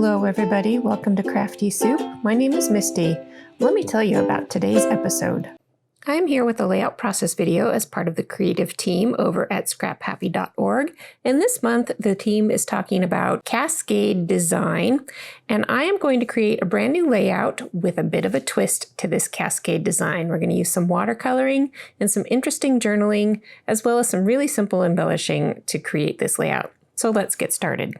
Hello everybody, welcome to Crafty Soup. My name is Misty. Let me tell you about today's episode. I'm here with a layout process video as part of the creative team over at ScrapHappy.org, and this month the team is talking about cascade design, and I am going to create a brand new layout with a bit of a twist to this cascade design. We're going to use some watercoloring and some interesting journaling, as well as some really simple embellishing to create this layout. So let's get started.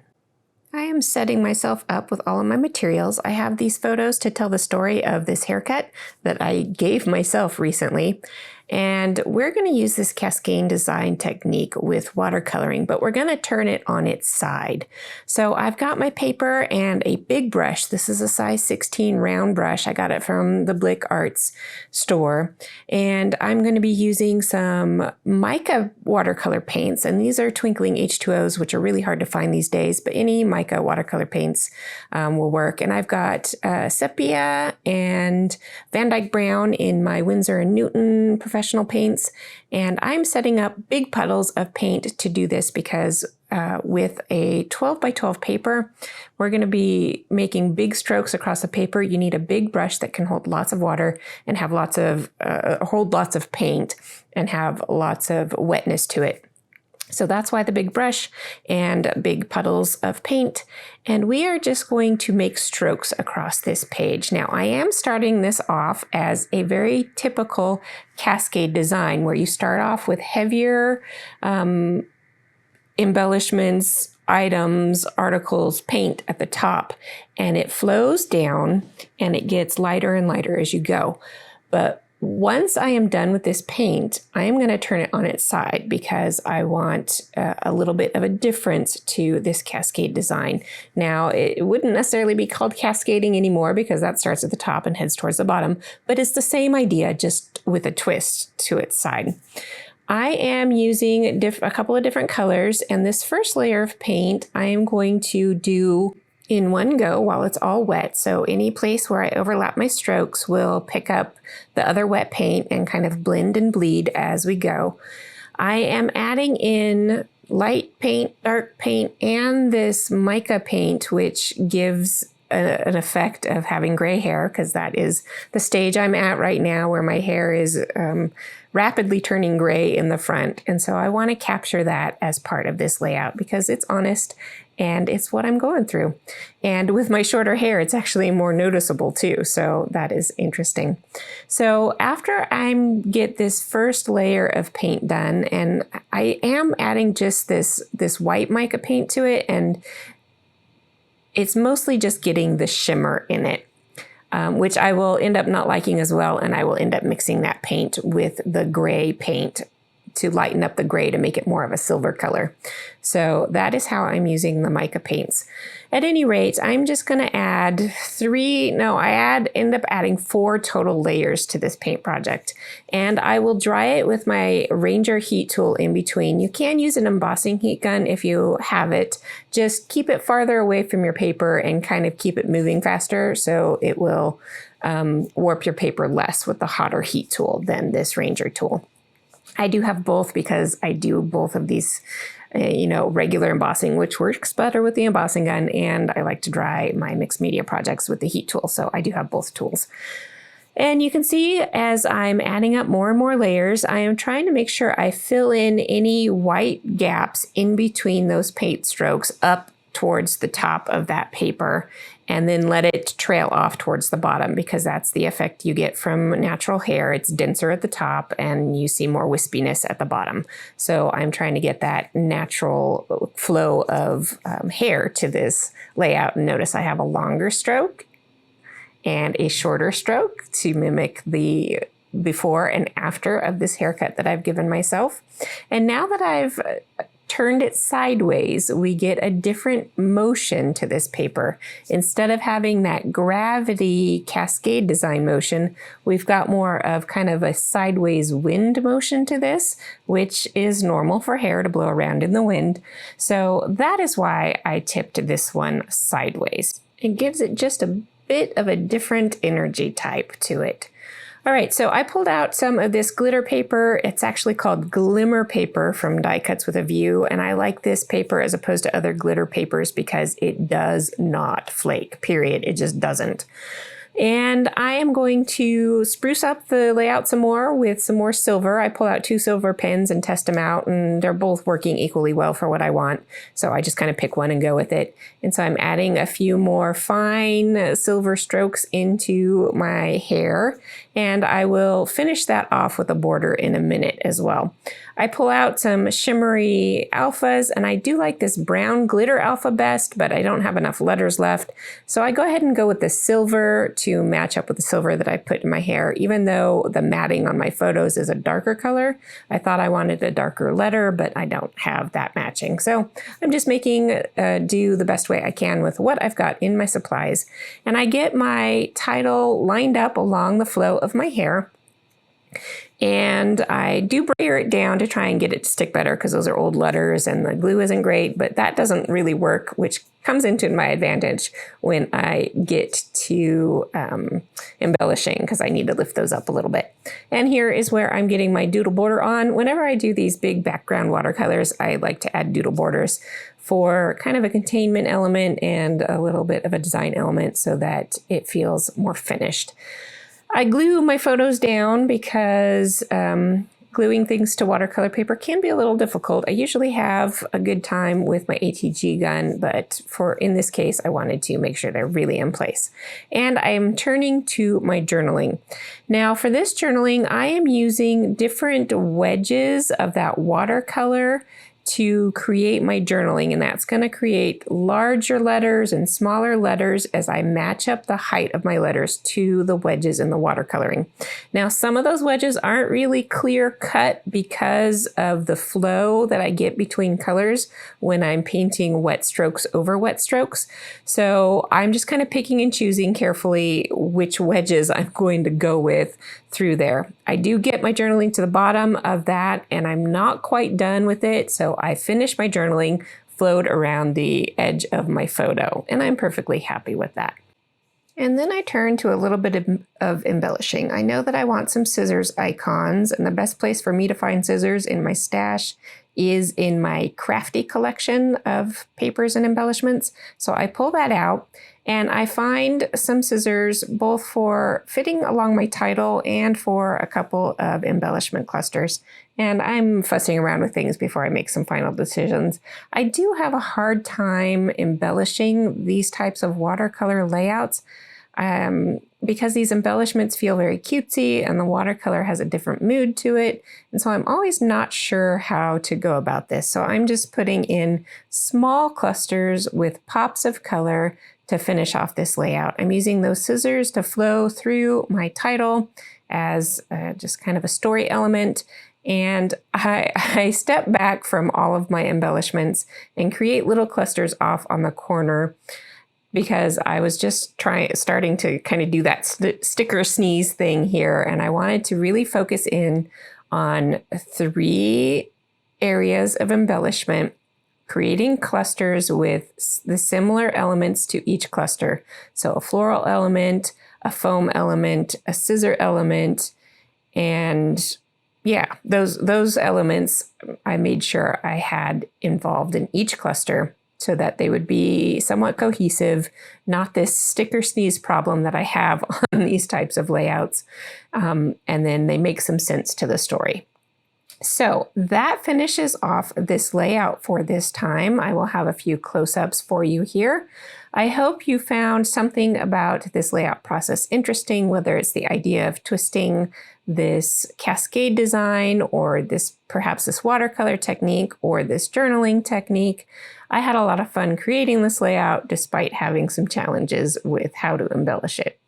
I am setting myself up with all of my materials. I have these photos to tell the story of this haircut that I gave myself recently. And we're going to use this cascade design technique with watercoloring, but we're going to turn it on its side. So I've got my paper and a big brush. This is a size 16 round brush. I got it from the Blick Arts store. And I'm going to be using some mica watercolor paints. And these are twinkling H2Os, which are really hard to find these days, but any mica watercolor paints will work. And I've got sepia and Van Dyke Brown in my Winsor & Newton professional paints, and I'm setting up big puddles of paint to do this because with a 12 by 12 paper, we're going to be making big strokes across the paper. You need a big brush that can hold lots of water and have hold lots of paint and have lots of wetness to it. So that's why the big brush and big puddles of paint. And we are just going to make strokes across this page. Now, I am starting this off as a very typical cascade design where you start off with heavier embellishments, items, articles, paint at the top, and it flows down and it gets lighter and lighter as you go. But once I am done with this paint, I am going to turn it on its side because I want a little bit of a difference to this cascade design. Now, it wouldn't necessarily be called cascading anymore because that starts at the top and heads towards the bottom, but it's the same idea, just with a twist to its side. I am using a couple of different colors, and this first layer of paint I am going to do in one go while it's all wet. So any place where I overlap my strokes will pick up the other wet paint and kind of blend and bleed as we go. I am adding in light paint, dark paint, and this mica paint, which gives an effect of having gray hair, because that is the stage I'm at right now where my hair is rapidly turning gray in the front. And so I want to capture that as part of this layout because it's honest and it's what I'm going through. And with my shorter hair, it's actually more noticeable too. So that is interesting. So after I get this first layer of paint done, and I am adding just this white mica paint to it, and it's mostly just getting the shimmer in it, which I will end up not liking as well. And I will end up mixing that paint with the gray paint to lighten up the gray to make it more of a silver color. So that is how I'm using the mica paints. At any rate, I'm just going to add end up adding 4 total layers to this paint project. And I will dry it with my Ranger heat tool in between. You can use an embossing heat gun if you have it. Just keep it farther away from your paper and kind of keep it moving faster so it will warp your paper less with the hotter heat tool than this Ranger tool. I do have both because I do both of these, regular embossing, which works better with the embossing gun, and I like to dry my mixed media projects with the heat tool, so I do have both tools. And you can see as I'm adding up more and more layers, I am trying to make sure I fill in any white gaps in between those paint strokes up towards the top of that paper, and then let it trail off towards the bottom because that's the effect you get from natural hair. It's denser at the top and you see more wispiness at the bottom. So I'm trying to get that natural flow of hair to this layout. And notice I have a longer stroke and a shorter stroke to mimic the before and after of this haircut that I've given myself. And now that I've turned it sideways, we get a different motion to this paper. Instead of having that gravity cascade design motion, we've got more of kind of a sideways wind motion to this, which is normal for hair to blow around in the wind. So that is why I tipped this one sideways. It gives it just a bit of a different energy type to it. All right, so I pulled out some of this glitter paper. It's actually called glimmer paper from Die Cuts with a View, and I like this paper as opposed to other glitter papers because it does not flake, period. It just doesn't. And I am going to spruce up the layout some more with some more silver. I pull out 2 silver pens and test them out, and they're both working equally well for what I want. So I just kind of pick one and go with it. And so I'm adding a few more fine silver strokes into my hair, and I will finish that off with a border in a minute as well. I pull out some shimmery alphas, and I do like this brown glitter alpha best, but I don't have enough letters left. So I go ahead and go with the silver to match up with the silver that I put in my hair. Even though the matting on my photos is a darker color, I thought I wanted a darker letter, but I don't have that matching. So I'm just making do the best way I can with what I've got in my supplies. And I get my title lined up along the flow of my hair. And I do brayer it down to try and get it to stick better because those are old letters and the glue isn't great, but that doesn't really work, which comes into my advantage when I get to embellishing because I need to lift those up a little bit. And here is where I'm getting my doodle border on. Whenever I do these big background watercolors, I like to add doodle borders for kind of a containment element and a little bit of a design element so that it feels more finished. I glue my photos down because gluing things to watercolor paper can be a little difficult. I usually have a good time with my ATG gun, but in this case, I wanted to make sure they're really in place. And I am turning to my journaling. Now for this journaling, I am using different wedges of that watercolor to create my journaling, and that's going to create larger letters and smaller letters as I match up the height of my letters to the wedges in the watercoloring. Now, some of those wedges aren't really clear cut because of the flow that I get between colors when I'm painting wet strokes over wet strokes. So I'm just kind of picking and choosing carefully which wedges I'm going to go with through there. I do get my journaling to the bottom of that, and I'm not quite done with it. So I finished my journaling, flowed around the edge of my photo, and I'm perfectly happy with that. And then I turn to a little bit of embellishing. I know that I want some scissors icons, and the best place for me to find scissors in my stash is in my Crafty collection of papers and embellishments. So I pull that out and I find some scissors both for fitting along my title and for a couple of embellishment clusters. And I'm fussing around with things before I make some final decisions. I do have a hard time embellishing these types of watercolor layouts because these embellishments feel very cutesy and the watercolor has a different mood to it. And so I'm always not sure how to go about this. So I'm just putting in small clusters with pops of color to finish off this layout. I'm using those scissors to flow through my title as just kind of a story element. And I step back from all of my embellishments and create little clusters off on the corner because I was just starting to kind of do that sticker sneeze thing here. And I wanted to really focus in on 3 areas of embellishment, creating clusters with the similar elements to each cluster. So a floral element, a foam element, a scissor element, and yeah, those elements I made sure I had involved in each cluster so that they would be somewhat cohesive, not this sticker sneeze problem that I have on these types of layouts. And then they make some sense to the story. So that finishes off this layout for this time. I will have a few close-ups for you here. I hope you found something about this layout process interesting, whether it's the idea of twisting this cascade design or perhaps this watercolor technique or this journaling technique. I had a lot of fun creating this layout despite having some challenges with how to embellish it.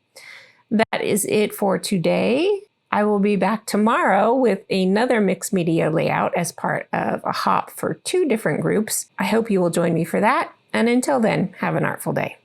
That is it for today. I will be back tomorrow with another mixed media layout as part of a hop for 2 different groups. I hope you will join me for that. And until then, have an artful day.